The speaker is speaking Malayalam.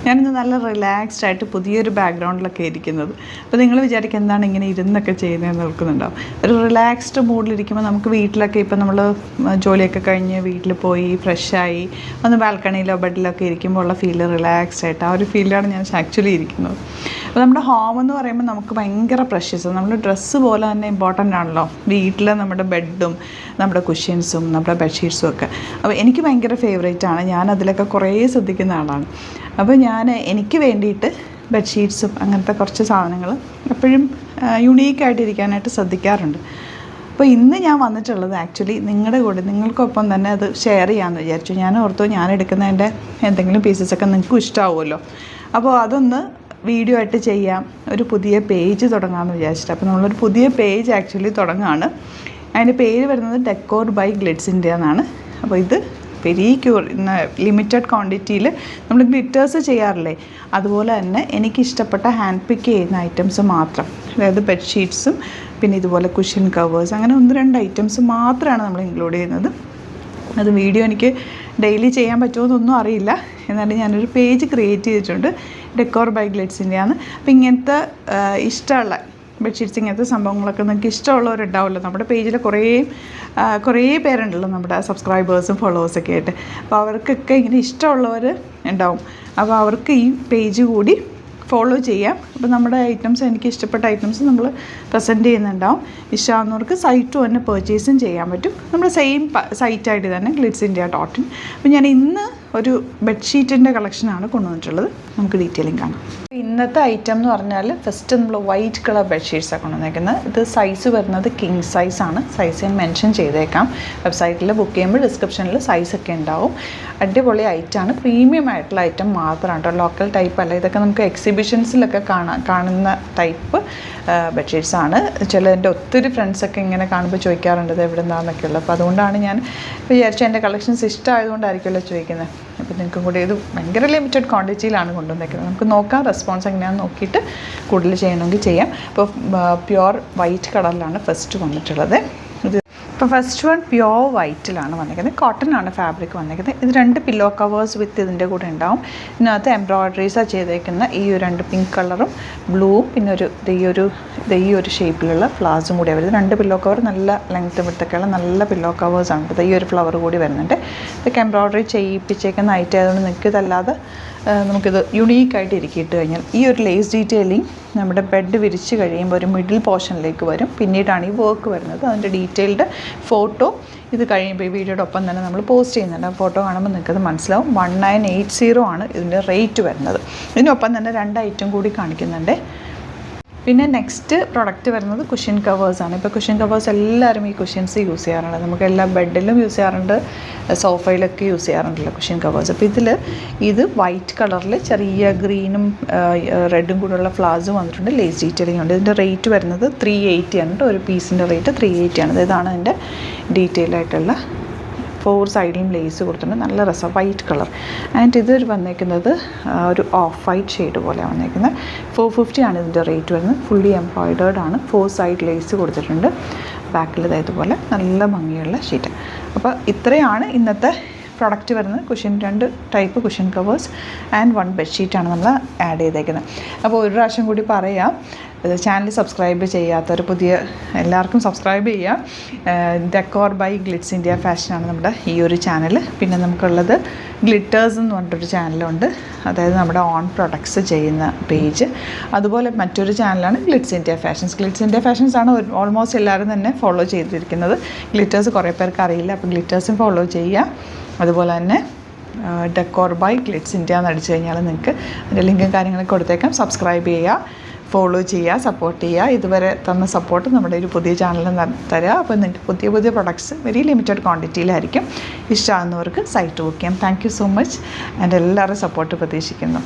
ഞാനിന്ന് നല്ല റിലാക്സ്ഡ് ആയിട്ട് പുതിയൊരു ബാക്ക്ഗ്രൗണ്ടിലൊക്കെ ഇരിക്കുന്നത്. അപ്പോൾ നിങ്ങൾ വിചാരിക്കുക എന്താണ് ഇങ്ങനെ ഇരുന്നൊക്കെ ചെയ്യുന്നതെന്ന് ഓർക്കുന്നുണ്ടാവും. ഒരു റിലാക്സ്ഡ് മൂഡിലിരിക്കുമ്പോൾ നമുക്ക് വീട്ടിലൊക്കെ ഇപ്പോൾ നമ്മൾ ജോലിയൊക്കെ കഴിഞ്ഞ് വീട്ടിൽ പോയി ഫ്രഷായി ഒന്ന് ബാൽക്കണിയിലോ ബെഡിലൊക്കെ ഇരിക്കുമ്പോൾ ഉള്ള ഫീല് റിലാക്സ്ഡ് ആയിട്ട് ആ ഒരു ഫീലാണ് ഞാൻ ആക്ച്വലി ഇരിക്കുന്നത്. അപ്പോൾ നമ്മുടെ ഹോം എന്ന് പറയുമ്പോൾ നമുക്ക് ഭയങ്കര പ്രഷ്യസ്, നമ്മുടെ ഡ്രസ്സ് പോലെ തന്നെ ഇമ്പോർട്ടൻ്റ് ആണല്ലോ. വീട്ടിൽ നമ്മുടെ ബെഡും നമ്മുടെ കുഷ്യൻസും നമ്മുടെ ബെഡ്ഷീറ്റ്സും ഒക്കെ. അപ്പോൾ എനിക്ക് ഭയങ്കര ഫേവറേറ്റാണ്. ഞാൻ അതിലൊക്കെ കുറേ ശ്രദ്ധിക്കുന്ന ആളാണ്. അപ്പോൾ എനിക്ക് വേണ്ടിയിട്ട് ബെഡ്ഷീറ്റ്സും അങ്ങനത്തെ കുറച്ച് സാധനങ്ങൾ എപ്പോഴും യുണീക്കായിട്ടിരിക്കാനായിട്ട് ശ്രദ്ധിക്കാറുണ്ട്. അപ്പോൾ ഇന്ന് ഞാൻ വന്നിട്ടുള്ളത് ആക്ച്വലി നിങ്ങളുടെ കൂടെ നിങ്ങൾക്കൊപ്പം തന്നെ അത് ഷെയർ ചെയ്യാമെന്ന് വിചാരിച്ചു. ഞാൻ ഓർത്തു ഞാൻ എടുക്കുന്നതിൻ്റെ എന്തെങ്കിലും പീസസൊക്കെ നിങ്ങൾക്കും ഇഷ്ടമാവുമല്ലോ. അപ്പോൾ അതൊന്ന് വീഡിയോ ആയിട്ട് ചെയ്യാം, ഒരു പുതിയ പേജ് തുടങ്ങാമെന്ന് വിചാരിച്ചിട്ട്. അപ്പോൾ നമ്മളൊരു പുതിയ പേജ് ആക്ച്വലി തുടങ്ങുകയാണ്. അതിൻ്റെ പേര് വരുന്നത് ഡെക്കോർ ബൈ ഗ്ലിറ്റ്സ് ഇന്ത്യ എന്നാണ്. അപ്പോൾ ഇത് വെരി ലിമിറ്റഡ് ക്വാണ്ടിറ്റിയിൽ നമ്മൾ ഗ്ലിറ്റേഴ്സ് ചെയ്യാറില്ലേ, അതുപോലെ തന്നെ എനിക്കിഷ്ടപ്പെട്ട ഹാൻഡ് പിക്ക് ചെയ്യുന്ന ഐറ്റംസ് മാത്രം, അതായത് ബെഡ്ഷീറ്റ്സും പിന്നെ ഇതുപോലെ കുഷ്യൻ കവേഴ്സ്, അങ്ങനെ 1-2 ഐറ്റംസ് മാത്രമാണ് നമ്മൾ ഇൻക്ലൂഡ് ചെയ്യുന്നത്. അത് വീഡിയോ എനിക്ക് ഡെയിലി ചെയ്യാൻ പറ്റുമോയെന്നൊന്നും അറിയില്ല. എന്നാലും ഞാനൊരു പേജ് ക്രിയേറ്റ് ചെയ്തിട്ടുണ്ട്, ഡെക്കോർ ബൈ ഗ്ലിറ്റ്സ് ഇന്ത്യ എന്ന്. അപ്പോൾ ഇങ്ങനത്തെ ഇഷ്ടമുള്ള ബെഡ്ഷീറ്റ്സ്, ഇങ്ങനത്തെ സംഭവങ്ങളൊക്കെ നിങ്ങൾക്ക് ഇഷ്ടമുള്ളവരുണ്ടാവുമല്ലോ. നമ്മുടെ പേജിൽ കുറേ പേരുണ്ടല്ലോ, നമ്മുടെ സബ്സ്ക്രൈബേഴ്സും ഫോളോവേഴ്സൊക്കെ ആയിട്ട്. അപ്പോൾ അവർക്കൊക്കെ ഇങ്ങനെ ഇഷ്ടമുള്ളവർ ഉണ്ടാവും. അപ്പോൾ അവർക്ക് ഈ പേജ് കൂടി ഫോളോ ചെയ്യാം. അപ്പോൾ നമ്മുടെ ഐറ്റംസ്, എനിക്ക് ഇഷ്ടപ്പെട്ട ഐറ്റംസ് നമ്മൾ പ്രസൻറ്റ് ചെയ്യുന്നുണ്ടാവും. ഇഷ്ടമാകുന്നവർക്ക് സൈറ്റ് തന്നെ പർച്ചേസും ചെയ്യാൻ പറ്റും. നമ്മുടെ സെയിം സൈറ്റായിട്ട് തന്നെ glitzindia.in. അപ്പോൾ ഞാൻ ഇന്ന് ഒരു ബെഡ്ഷീറ്റിൻ്റെ കളക്ഷനാണ് കൊണ്ടുവന്നിട്ടുള്ളത്. നമുക്ക് ഡീറ്റെയിലിംഗ് കാണാം. ഇന്നത്തെ ഐറ്റം എന്ന് പറഞ്ഞാൽ ഫസ്റ്റ് നമ്മൾ വൈറ്റ് കളർ ബെഡ്ഷീറ്റ്സാണ് കൊണ്ടുവന്നേക്കുന്നത്. ഇത് സൈസ് വരുന്നത് കിങ് സൈസാണ്. സൈസ് ഞാൻ മെൻഷൻ ചെയ്തേക്കാം. വെബ്സൈറ്റിൽ ബുക്ക് ചെയ്യുമ്പോൾ ഡിസ്ക്രിപ്ഷനിൽ സൈസൊക്കെ ഉണ്ടാവും. അടിപൊളി ഐറ്റമാണ്, പ്രീമിയം ആയിട്ടുള്ള ഐറ്റം മാത്രമാണ് കേട്ടോ, ലോക്കൽ ടൈപ്പ് അല്ല. ഇതൊക്കെ നമുക്ക് എക്സിബിഷൻസിലൊക്കെ കാണുന്ന ടൈപ്പ് ബെഡ്ഷീറ്റ്സാണ്. എൻ്റെ ഒത്തിരി ഫ്രണ്ട്സൊക്കെ ഇങ്ങനെ കാണുമ്പോൾ ചോദിക്കാറുണ്ട് ഇത് എവിടെ നിന്നാണെന്നൊക്കെ ഉള്ളത്. അപ്പോൾ അതുകൊണ്ടാണ് ഞാൻ വിചാരിച്ചു എൻ്റെ കളക്ഷൻസ് ഇഷ്ടമായതുകൊണ്ടായിരിക്കുമല്ലോ ചോദിക്കുന്നത്. അപ്പോൾ നിങ്ങൾക്കും കൂടി ഇത് ഭയങ്കര ലിമിറ്റഡ് ക്വാണ്ടിറ്റിയിലാണ് കൊണ്ടുവന്നേക്കുന്നത്. നമുക്ക് നോക്കാം റെസ്പോൺസ് എങ്ങനെയാണെന്ന് നോക്കിയിട്ട് കൂടുതൽ ചെയ്യണമെങ്കിൽ ചെയ്യാം. അപ്പോൾ പ്യുവർ വൈറ്റ് കളറിലാണ് ഫസ്റ്റ് വന്നിട്ടുള്ളത്. ഇപ്പോൾ ഫസ്റ്റ് വൺ പ്യുവർ വൈറ്റിലാണ് വന്നിരിക്കുന്നത്. കോട്ടൺ ആണ് ഫാബ്രിക് വന്നിരിക്കുന്നത്. ഇത് 2 പില്ലോ കവേഴ്സ് വിത്ത് ഇതിൻ്റെ കൂടെ ഉണ്ടാവും. ഇതിനകത്ത് എംബ്രോയ്ഡറീസാണ് ചെയ്തേക്കുന്ന. ഈ 2 പിങ്ക് കളറും ബ്ലൂവും പിന്നെ ഈ ഒരു ഷേപ്പിലുള്ള ഫ്ലവേഴ്സും കൂടി വരുന്നത്. 2 പില്ലോ കവർ നല്ല ലെങ്ത്ത് വിട്ടൊക്കെയുള്ള നല്ല പില്ലോ കവേഴ്സാണ്. ഇപ്പോൾ ഈ ഒരു ഫ്ലവർ കൂടി വരുന്നുണ്ട്. ഇതൊക്കെ എംബ്രോയ്ഡറി ചെയ്യിപ്പിച്ചേക്കുന്ന ഐറ്റം ആയതുകൊണ്ട് നിങ്ങൾക്ക് ഇതല്ലാതെ നമുക്കിത് യുണീക്കായിട്ട് ഇട്ട് കഴിഞ്ഞാൽ ഈ ഒരു ലേസ് ഡീറ്റെയിലിംഗ് നമ്മുടെ ബെഡ് വിരിച്ച് കഴിയുമ്പോൾ ഒരു മിഡിൽ പോർഷനിലേക്ക് വരും. പിന്നീടാണ് ഈ വർക്ക് വരുന്നത്. അതിൻ്റെ ഡീറ്റെയിൽഡ് ഫോട്ടോ ഇത് കഴിയുമ്പോൾ ഈ വീഡിയോയുടെ ഒപ്പം തന്നെ നമ്മൾ പോസ്റ്റ് ചെയ്യുന്നുണ്ട്. ആ ഫോട്ടോ കാണുമ്പോൾ നിങ്ങൾക്കത് മനസ്സിലാവും. 1980 ആണ് ഇതിൻ്റെ റേറ്റ് വരുന്നത്. ഇതിനൊപ്പം തന്നെ 2 ഐറ്റം കൂടി കാണിക്കുന്നുണ്ട്. പിന്നെ നെക്സ്റ്റ് പ്രൊഡക്റ്റ് വരുന്നത് കുഷ്യൻ കവേഴ്സാണ്. ഇപ്പോൾ കുഷ്യൻ കവേഴ്സ് എല്ലാവരും ഈ കുഷ്യൻസ് യൂസ് ചെയ്യാറുണ്ട്. നമുക്ക് എല്ലാ ബെഡിലും യൂസ് ചെയ്യാറുണ്ട്, സോഫയിലൊക്കെ യൂസ് ചെയ്യാറുണ്ടല്ലോ കുഷ്യൻ കവേഴ്സ്. അപ്പോൾ ഇത് വൈറ്റ് കളറിൽ ചെറിയ ഗ്രീനും റെഡും കൂടെയുള്ള ഫ്ലവേഴ്സും വന്നിട്ടുണ്ട്. ലേസ് ഡീറ്റെയിലിംഗ് ഉണ്ട്. ഇതിൻ്റെ റേറ്റ് വരുന്നത് 380 ആണ്. ഒരു പീസിൻ്റെ റേറ്റ് 380 ആണ്. ഇതാണ് അതിൻ്റെ ഡീറ്റെയിൽ ആയിട്ടുള്ള 4 സൈഡിലും ലേസ് കൊടുത്തിട്ടുണ്ട്. നല്ല രസം വൈറ്റ് കളർ. ആൻഡ് ഇത് വന്നേക്കുന്നത് ഒരു ഓഫ് വൈറ്റ് ഷെയ്ഡ് പോലെയാണ് വന്നേക്കുന്നത്. 450 ആണ് ഇതിൻ്റെ റേറ്റ് വരുന്നത്. ഫുള്ളി എംബ്രോയ്ഡേർഡ് ആണ്. 4 സൈഡ് ലേസ് കൊടുത്തിട്ടുണ്ട്. ബാക്കിൽ ഇതുപോലെ നല്ല ഭംഗിയുള്ള ഷീറ്റ്. അപ്പോൾ ഇത്രയാണ് ഇന്നത്തെ പ്രൊഡക്റ്റ് വരുന്നത്. 2 ടൈപ്പ് കുഷ്യൻ കവേഴ്സ് ആൻഡ് 1 ബെഡ്ഷീറ്റാണ് നമ്മൾ ആഡ് ചെയ്തേക്കുന്നത്. അപ്പോൾ ഒരു പ്രാവശ്യം കൂടി പറയാം, ചാനൽ സബ്സ്ക്രൈബ് ചെയ്യാത്തവർ എല്ലാവർക്കും സബ്സ്ക്രൈബ് ചെയ്യാം. ഡെക്കോർ ബൈ ഗ്ലിറ്റ്സ് ഇന്ത്യ ഫാഷനാണ് നമ്മുടെ ഈ ഒരു ചാനൽ. പിന്നെ നമുക്കുള്ളത് ഗ്ലിറ്റേഴ്സ് എന്ന് പറഞ്ഞിട്ടൊരു ചാനലുണ്ട്, അതായത് നമ്മുടെ ഓൺ പ്രൊഡക്ട്സ് ചെയ്യുന്ന പേജ്. അതുപോലെ മറ്റൊരു ചാനലാണ് glitz India fashions. Glitz India fashions ആണ് ഓൾമോസ്റ്റ് എല്ലാവരും തന്നെ ഫോളോ ചെയ്തിരിക്കുന്നത്. ഗ്ലിറ്റേഴ്സ് കുറേ പേർക്ക് അറിയില്ല, അപ്പോൾ ഗ്ലിറ്റേഴ്സും ഫോളോ ചെയ്യുക. അതുപോലെ തന്നെ ഡെക്കോർ ബൈ ഗ്ലിറ്റ്സ് ഇന്ത്യ എന്ന് അടിച്ചു കഴിഞ്ഞാൽ നിങ്ങൾക്ക് അതിൻ്റെ ലിങ്കും കാര്യങ്ങളൊക്കെ കൊടുത്തേക്കാം. സബ്സ്ക്രൈബ് ചെയ്യുക, ഫോളോ ചെയ്യുക, സപ്പോർട്ട് ചെയ്യുക. ഇതുവരെ തന്ന സപ്പോർട്ട് നമ്മുടെ ഒരു പുതിയ ചാനലിൽ തരിക. അപ്പോൾ നിങ്ങൾക്ക് പുതിയ പ്രൊഡക്ട്സ് വെരി ലിമിറ്റഡ് ക്വാണ്ടിറ്റിയിലായിരിക്കും. ഇഷ്ടമാകുന്നവർക്ക് സൈറ്റ് ബുക്ക് ചെയ്യാം. Thank you so much. എൻ്റെ എല്ലാവരും സപ്പോർട്ട് പ്രതീക്ഷിക്കുന്നു.